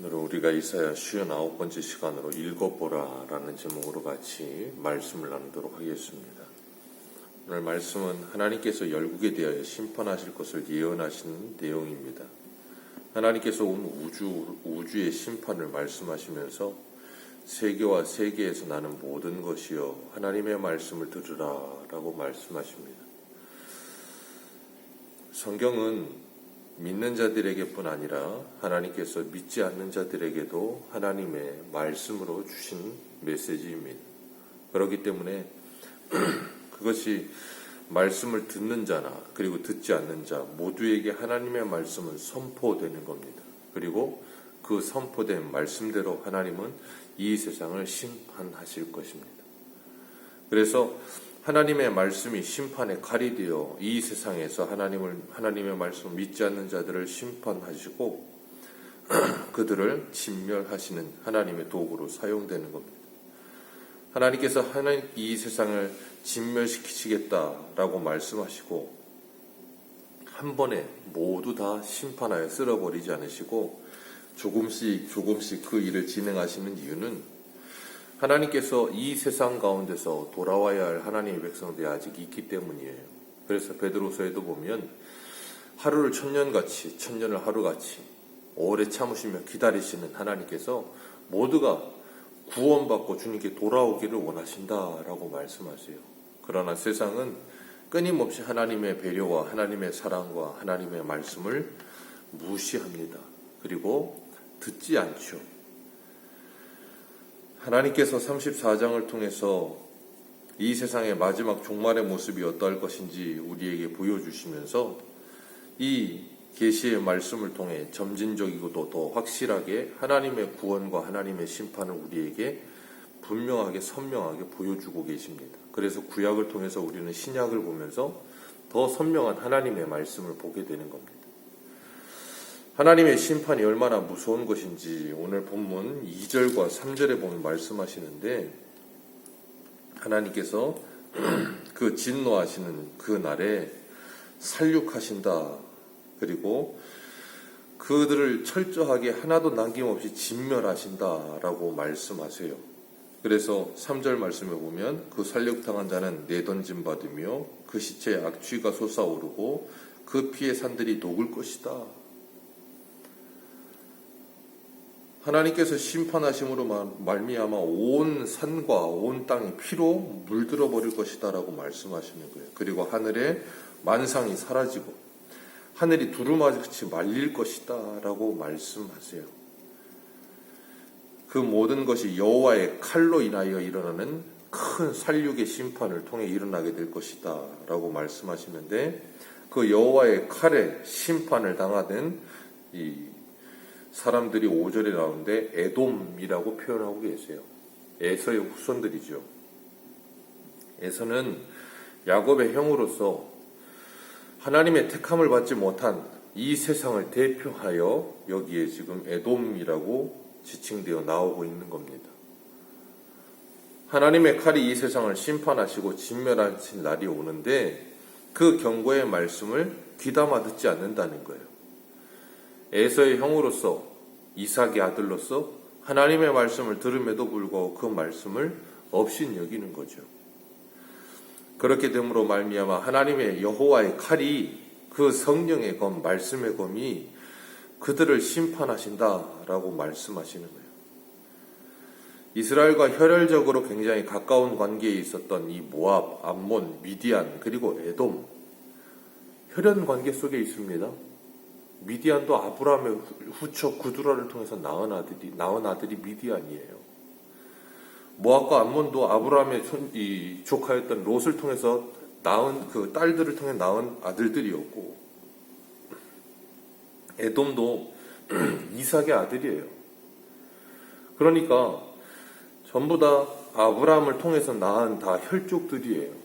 오늘 우리가 이사야 59번째 시간으로 읽어보라 라는 제목으로 같이 말씀을 나누도록 하겠습니다. 오늘 말씀은 하나님께서 열국에 대하여 심판하실 것을 예언하신 내용입니다. 하나님께서 온 우주의 심판을 말씀하시면서 세계와 세계에서 나는 모든 것이여 하나님의 말씀을 들으라 라고 말씀하십니다. 성경은 믿는 자들에게뿐 아니라 하나님께서 믿지 않는 자들에게도 하나님의 말씀으로 주신 메시지입니다. 그렇기 때문에 그것이 말씀을 듣는 자나 그리고 듣지 않는 자 모두에게 하나님의 말씀은 선포되는 겁니다. 그리고 그 선포된 말씀대로 하나님은 이 세상을 심판하실 것입니다. 그래서 하나님의 말씀이 심판의 칼이 되어 이 세상에서 하나님의 말씀을 믿지 않는 자들을 심판하시고 그들을 진멸하시는 하나님의 도구로 사용되는 겁니다. 하나님께서 이 세상을 진멸시키시겠다라고 말씀하시고 한 번에 모두 다 심판하여 쓸어버리지 않으시고 조금씩 그 일을 진행하시는 이유는 하나님께서 이 세상 가운데서 돌아와야 할 하나님의 백성들이 아직 있기 때문이에요. 그래서 베드로서에도 보면 하루를 천년같이, 천년을 하루같이 오래 참으시며 기다리시는 하나님께서 모두가 구원받고 주님께 돌아오기를 원하신다라고 말씀하세요. 그러나 세상은 끊임없이 하나님의 배려와 하나님의 사랑과 하나님의 말씀을 무시합니다. 그리고 듣지 않죠. 하나님께서 34장을 통해서 이 세상의 마지막 종말의 모습이 어떠할 것인지 우리에게 보여주시면서 이 계시의 말씀을 통해 점진적이고도 더 확실하게 하나님의 구원과 하나님의 심판을 우리에게 분명하게 선명하게 보여주고 계십니다. 그래서 구약을 통해서 우리는 신약을 보면서 더 선명한 하나님의 말씀을 보게 되는 겁니다. 하나님의 심판이 얼마나 무서운 것인지 오늘 본문 2절과 3절에 보면 말씀하시는데 하나님께서 그 진노하시는 그 날에 살육하신다. 그리고 그들을 철저하게 하나도 남김없이 진멸하신다라고 말씀하세요. 그래서 3절 말씀에 보면 그 살육당한 자는 내던짐 받으며 그 시체에 악취가 솟아오르고 그 피의 산들이 녹을 것이다. 하나님께서 심판하심으로 말미암아 온 산과 온 땅이 피로 물들어 버릴 것이다 라고 말씀하시는 거예요. 그리고 하늘의 만상이 사라지고 하늘이 두루마기같이 말릴 것이다 라고 말씀하세요. 그 모든 것이 여호와의 칼로 인하여 일어나는 큰 살육의 심판을 통해 일어나게 될 것이다 라고 말씀하시는데 그 여호와의 칼에 심판을 당하는 이 사람들이 5절에 나오는데 에돔이라고 표현하고 계세요. 에서의 후손들이죠. 에서는 야곱의 형으로서 하나님의 택함을 받지 못한 이 세상을 대표하여 여기에 지금 에돔이라고 지칭되어 나오고 있는 겁니다. 하나님의 칼이 이 세상을 심판하시고 진멸하신 날이 오는데 그 경고의 말씀을 귀담아 듣지 않는다는 거예요. 에서의 형으로서 이삭의 아들로서 하나님의 말씀을 들음에도 불구하고 그 말씀을 업신여기는 거죠. 그렇게 됨으로 말미암아 하나님의 여호와의 칼이 그 성령의 검, 말씀의 검이 그들을 심판하신다라고 말씀하시는 거예요. 이스라엘과 혈혈적으로 굉장히 가까운 관계에 있었던 이 모압, 암몬, 미디안 그리고 에돔 혈연 관계 속에 있습니다. 미디안도 아브라함의 후처 구두라를 통해서 낳은 아들이 미디안이에요. 모압과 암몬도 아브라함의 조카였던 롯을 통해서 낳은 그 딸들을 통해 낳은 아들들이었고, 에돔도 이삭의 아들이에요. 그러니까 전부 다 아브라함을 통해서 낳은 다 혈족들이에요.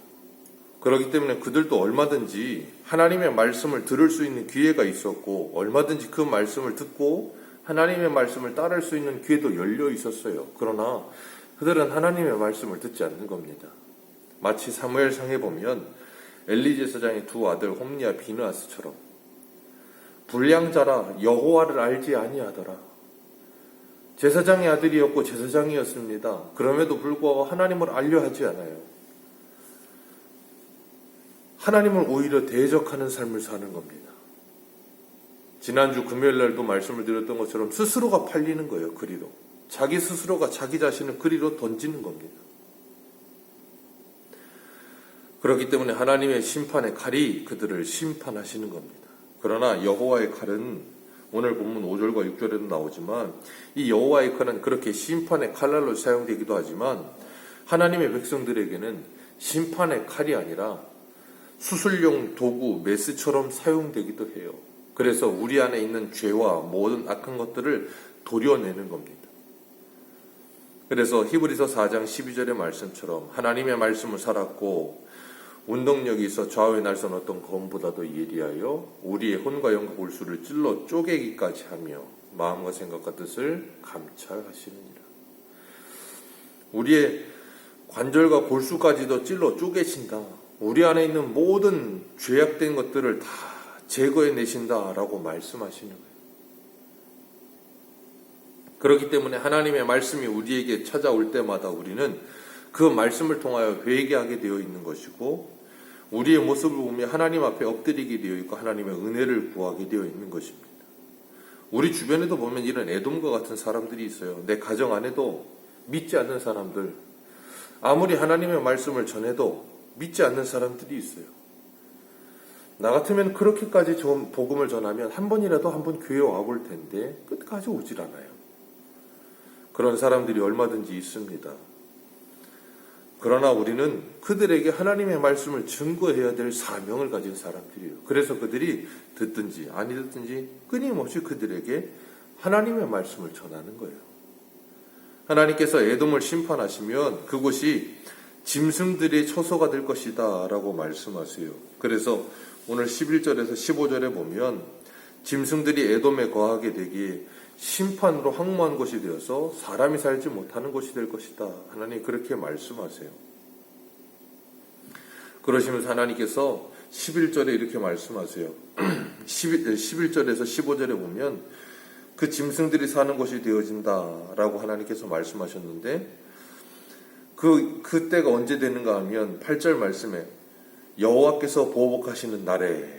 그렇기 때문에 그들도 얼마든지 하나님의 말씀을 들을 수 있는 기회가 있었고 얼마든지 그 말씀을 듣고 하나님의 말씀을 따를 수 있는 기회도 열려 있었어요. 그러나 그들은 하나님의 말씀을 듣지 않는 겁니다. 마치 사무엘상에 보면 엘리 제사장의 두 아들 홈리와 비느하스처럼 불량자라 여호와를 알지 아니하더라. 제사장의 아들이었고 제사장이었습니다. 그럼에도 불구하고 하나님을 알려 하지 않아요. 하나님을 오히려 대적하는 삶을 사는 겁니다. 지난주 금요일 날도 말씀을 드렸던 것처럼 스스로가 팔리는 거예요. 그리로. 자기 스스로가 자기 자신을 그리로 던지는 겁니다. 그렇기 때문에 하나님의 심판의 칼이 그들을 심판하시는 겁니다. 그러나 여호와의 칼은 오늘 본문 5절과 6절에도 나오지만 이 여호와의 칼은 그렇게 심판의 칼날로 사용되기도 하지만 하나님의 백성들에게는 심판의 칼이 아니라 수술용 도구 메스처럼 사용되기도 해요. 그래서 우리 안에 있는 죄와 모든 악한 것들을 도려내는 겁니다. 그래서 히브리서 4장 12절의 말씀처럼 하나님의 말씀을 살았고 운동력이 있어 좌우의 날선 어떤 검보다도 예리하여 우리의 혼과 영과 골수를 찔러 쪼개기까지 하며 마음과 생각과 뜻을 감찰하시느니라. 우리의 관절과 골수까지도 찔러 쪼개신다. 우리 안에 있는 모든 죄악된 것들을 다 제거해 내신다라고 말씀하시는 거예요. 그렇기 때문에 하나님의 말씀이 우리에게 찾아올 때마다 우리는 그 말씀을 통하여 회개하게 되어 있는 것이고 우리의 모습을 보며 하나님 앞에 엎드리게 되어 있고 하나님의 은혜를 구하게 되어 있는 것입니다. 우리 주변에도 보면 이런 에돔과 같은 사람들이 있어요. 내 가정 안에도 믿지 않는 사람들, 아무리 하나님의 말씀을 전해도 믿지 않는 사람들이 있어요. 나 같으면 그렇게까지 복음을 전하면 한 번이라도 한번 교회에 와볼 텐데 끝까지 오질 않아요. 그런 사람들이 얼마든지 있습니다. 그러나 우리는 그들에게 하나님의 말씀을 증거해야 될 사명을 가진 사람들이에요. 그래서 그들이 듣든지 아니 듣든지 끊임없이 그들에게 하나님의 말씀을 전하는 거예요. 하나님께서 에돔을 심판하시면 그곳이 짐승들의 처소가 될 것이다 라고 말씀하세요. 그래서 오늘 11절에서 15절에 보면 짐승들이 에돔에 거하게 되기에 심판으로 항모한 곳이 되어서 사람이 살지 못하는 곳이 될 것이다. 하나님 그렇게 말씀하세요. 그러시면서 하나님께서 11절에 이렇게 말씀하세요. 11절에서 15절에 보면 그 짐승들이 사는 곳이 되어진다라고 하나님께서 말씀하셨는데 그때가 언제 되는가 하면 8절 말씀에 여호와께서 보복하시는 날에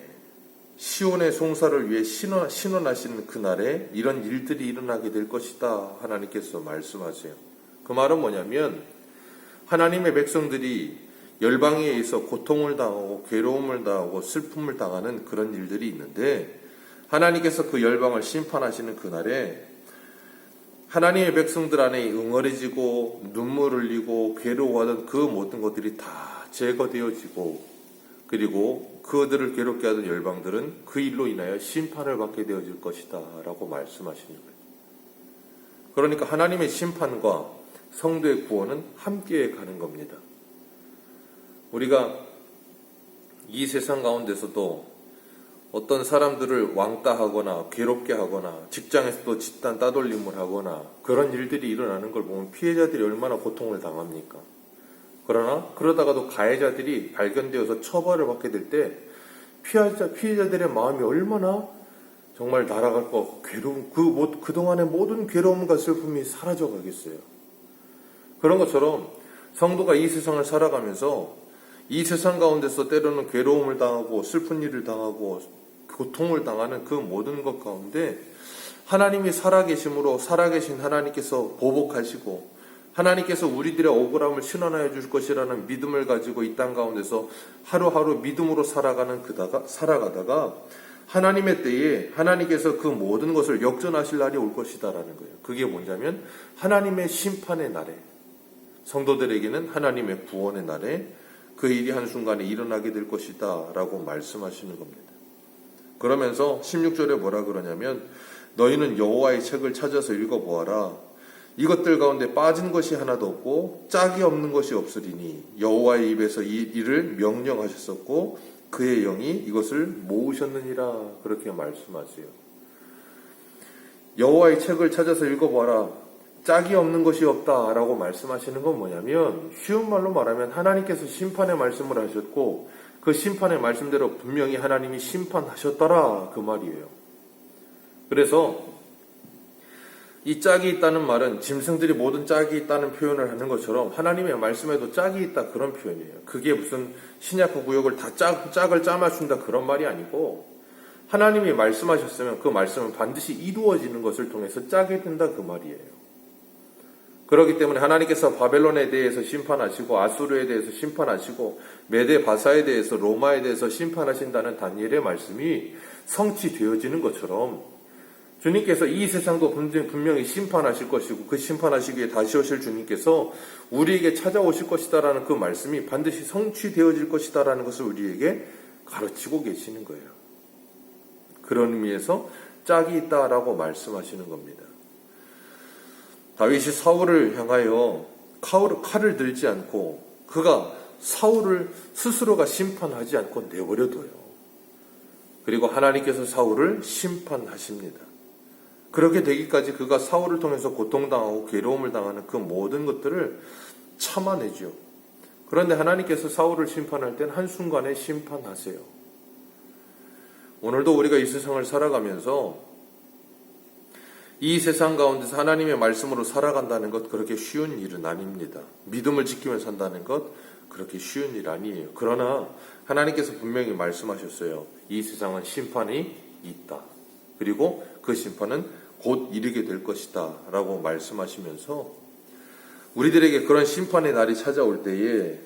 시온의 송사를 위해 신원하시는 그날에 이런 일들이 일어나게 될 것이다. 하나님께서 말씀하세요. 그 말은 뭐냐면 하나님의 백성들이 열방에 의해서 고통을 당하고 괴로움을 당하고 슬픔을 당하는 그런 일들이 있는데 하나님께서 그 열방을 심판하시는 그날에 하나님의 백성들 안에 응어리지고 눈물 흘리고 괴로워하던 그 모든 것들이 다 제거되어지고 그리고 그들을 괴롭게 하던 열방들은 그 일로 인하여 심판을 받게 되어질 것이다 라고 말씀하시는 거예요. 그러니까 하나님의 심판과 성도의 구원은 함께 가는 겁니다. 우리가 이 세상 가운데서도 어떤 사람들을 왕따하거나 괴롭게 하거나 직장에서도 집단 따돌림을 하거나 그런 일들이 일어나는 걸 보면 피해자들이 얼마나 고통을 당합니까? 그러나 그러다가도 가해자들이 발견되어서 처벌을 받게 될 때 피해자들의 마음이 얼마나 정말 날아갈 것 같고 괴로움, 그동안의 모든 괴로움과 슬픔이 사라져 가겠어요. 그런 것처럼 성도가 이 세상을 살아가면서 이 세상 가운데서 때로는 괴로움을 당하고 슬픈 일을 당하고 고통을 당하는 그 모든 것 가운데 하나님이 살아계심으로 살아계신 하나님께서 보복하시고 하나님께서 우리들의 억울함을 신원하여 줄 것이라는 믿음을 가지고 이 땅 가운데서 하루하루 믿음으로 살아가다가 하나님의 때에 하나님께서 그 모든 것을 역전하실 날이 올 것이다라는 거예요. 그게 뭐냐면 하나님의 심판의 날에 성도들에게는 하나님의 구원의 날에 그 일이 한순간에 일어나게 될 것이다 라고 말씀하시는 겁니다. 그러면서 16절에 뭐라 그러냐면 너희는 여호와의 책을 찾아서 읽어보아라. 이것들 가운데 빠진 것이 하나도 없고 짝이 없는 것이 없으리니 여호와의 입에서 이 일을 명령하셨었고 그의 영이 이것을 모으셨느니라 그렇게 말씀하세요. 여호와의 책을 찾아서 읽어봐라. 짝이 없는 것이 없다라고 말씀하시는 건 뭐냐면 쉬운 말로 말하면 하나님께서 심판의 말씀을 하셨고 그 심판의 말씀대로 분명히 하나님이 심판하셨더라 그 말이에요. 그래서 이 짝이 있다는 말은 짐승들이 모든 짝이 있다는 표현을 하는 것처럼 하나님의 말씀에도 짝이 있다 그런 표현이에요. 그게 무슨 신약 구역을 다 짝을 짜맞춘다 그런 말이 아니고 하나님이 말씀하셨으면 그 말씀은 반드시 이루어지는 것을 통해서 짝이 된다 그 말이에요. 그렇기 때문에 하나님께서 바벨론에 대해서 심판하시고 아수르에 대해서 심판하시고 메데 바사에 대해서 로마에 대해서 심판하신다는 다니엘의 말씀이 성취되어지는 것처럼 주님께서 이 세상도 분명히 심판하실 것이고 그 심판하시기에 다시 오실 주님께서 우리에게 찾아오실 것이다라는 그 말씀이 반드시 성취되어질 것이다라는 것을 우리에게 가르치고 계시는 거예요. 그런 의미에서 짝이 있다라고 말씀하시는 겁니다. 다윗이 사울을 향하여 칼을 들지 않고 그가 사울을 스스로가 심판하지 않고 내버려둬요. 그리고 하나님께서 사울을 심판하십니다. 그렇게 되기까지 그가 사울을 통해서 고통당하고 괴로움을 당하는 그 모든 것들을 참아내죠. 그런데 하나님께서 사울을 심판할 땐 한순간에 심판하세요. 오늘도 우리가 이 세상을 살아가면서 이 세상 가운데서 하나님의 말씀으로 살아간다는 것 그렇게 쉬운 일은 아닙니다. 믿음을 지키며 산다는 것 그렇게 쉬운 일 아니에요. 그러나 하나님께서 분명히 말씀하셨어요. 이 세상은 심판이 있다. 그리고 그 심판은 곧 이르게 될 것이다 라고 말씀하시면서 우리들에게 그런 심판의 날이 찾아올 때에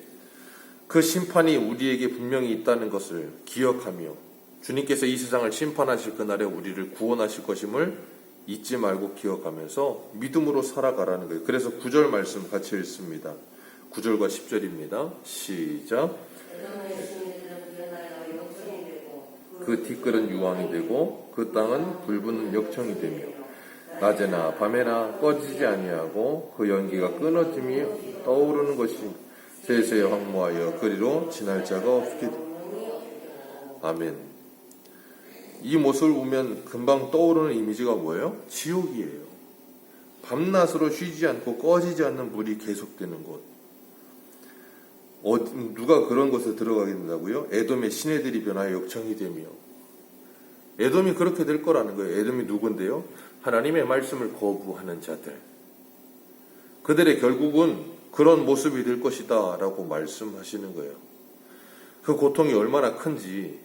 그 심판이 우리에게 분명히 있다는 것을 기억하며 주님께서 이 세상을 심판하실 그날에 우리를 구원하실 것임을 잊지 말고 기억하면서 믿음으로 살아가라는 거예요. 그래서 9절 말씀 같이 읽습니다. 9절과 10절입니다. 시작. 그 티끌은 유황이 되고 그 땅은 불붙는 역청이 되며 낮에나 밤에나 꺼지지 아니하고 그 연기가 끊어짐이 떠오르는 것이 세세에 황무하여 그리로 지날 자가 없게 됩니다. 아멘. 이 모습을 보면 금방 떠오르는 이미지가 뭐예요? 지옥이에요. 밤낮으로 쉬지 않고 꺼지지 않는 불이 계속되는 곳. 누가 그런 곳에 들어가게 된다고요? 에돔의 시내들이 변하여 역청이 되며 에돔이 그렇게 될 거라는 거예요. 에돔이 누군데요? 하나님의 말씀을 거부하는 자들. 그들의 결국은 그런 모습이 될 것이다 라고 말씀하시는 거예요. 그 고통이 얼마나 큰지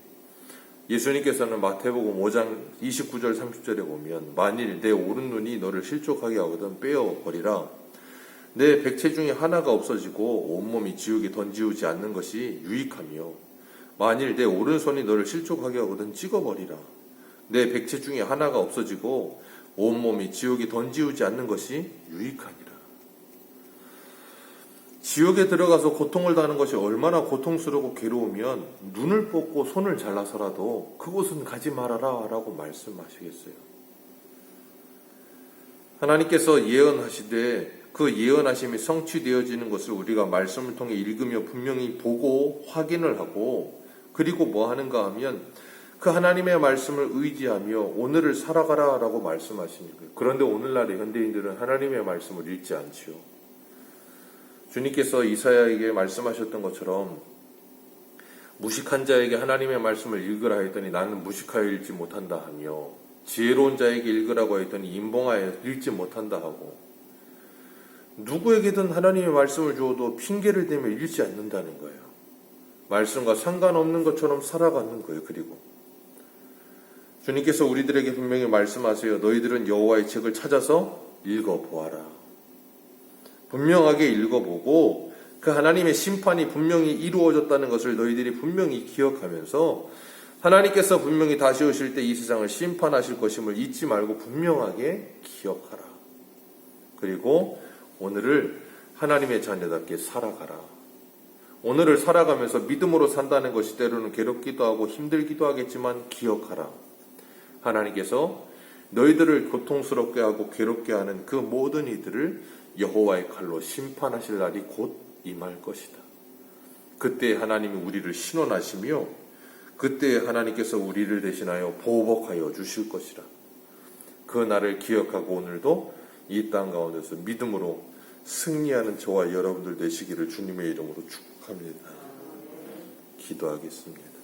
예수님께서는 마태복음 5장 29절 30절에 보면 만일 내 오른 눈이 너를 실족하게 하거든 빼어버리라. 내 백체 중에 하나가 없어지고 온몸이 지옥에 던지우지 않는 것이 유익하며 만일 내 오른손이 너를 실족하게 하거든 찍어버리라. 내 백체 중에 하나가 없어지고 온몸이 지옥에 던지우지 않는 것이 유익하니라. 지옥에 들어가서 고통을 당하는 것이 얼마나 고통스럽고 괴로우면 눈을 뽑고 손을 잘라서라도 그곳은 가지 말아라 라고 말씀하시겠어요. 하나님께서 예언하시되 그 예언하심이 성취되어지는 것을 우리가 말씀을 통해 읽으며 분명히 보고 확인을 하고 그리고 뭐 하는가 하면 그 하나님의 말씀을 의지하며 오늘을 살아가라 라고 말씀하시는 거예요. 그런데 오늘날의 현대인들은 하나님의 말씀을 읽지 않지요. 주님께서 이사야에게 말씀하셨던 것처럼 무식한 자에게 하나님의 말씀을 읽으라 했더니 나는 무식하여 읽지 못한다 하며 지혜로운 자에게 읽으라고 했더니 인봉하여 읽지 못한다 하고 누구에게든 하나님의 말씀을 주어도 핑계를 대며 읽지 않는다는 거예요. 말씀과 상관없는 것처럼 살아가는 거예요. 그리고 주님께서 우리들에게 분명히 말씀하세요. 너희들은 여호와의 책을 찾아서 읽어보아라. 분명하게 읽어보고 그 하나님의 심판이 분명히 이루어졌다는 것을 너희들이 분명히 기억하면서 하나님께서 분명히 다시 오실 때 이 세상을 심판하실 것임을 잊지 말고 분명하게 기억하라. 그리고 오늘을 하나님의 자녀답게 살아가라. 오늘을 살아가면서 믿음으로 산다는 것이 때로는 괴롭기도 하고 힘들기도 하겠지만 기억하라. 하나님께서 너희들을 고통스럽게 하고 괴롭게 하는 그 모든 이들을 여호와의 칼로 심판하실 날이 곧 임할 것이다. 그때 하나님이 우리를 신원하시며 그때 하나님께서 우리를 대신하여 보복하여 주실 것이라. 그 날을 기억하고 오늘도 이 땅 가운데서 믿음으로 승리하는 저와 여러분들 되시기를 주님의 이름으로 축복합니다. 기도하겠습니다.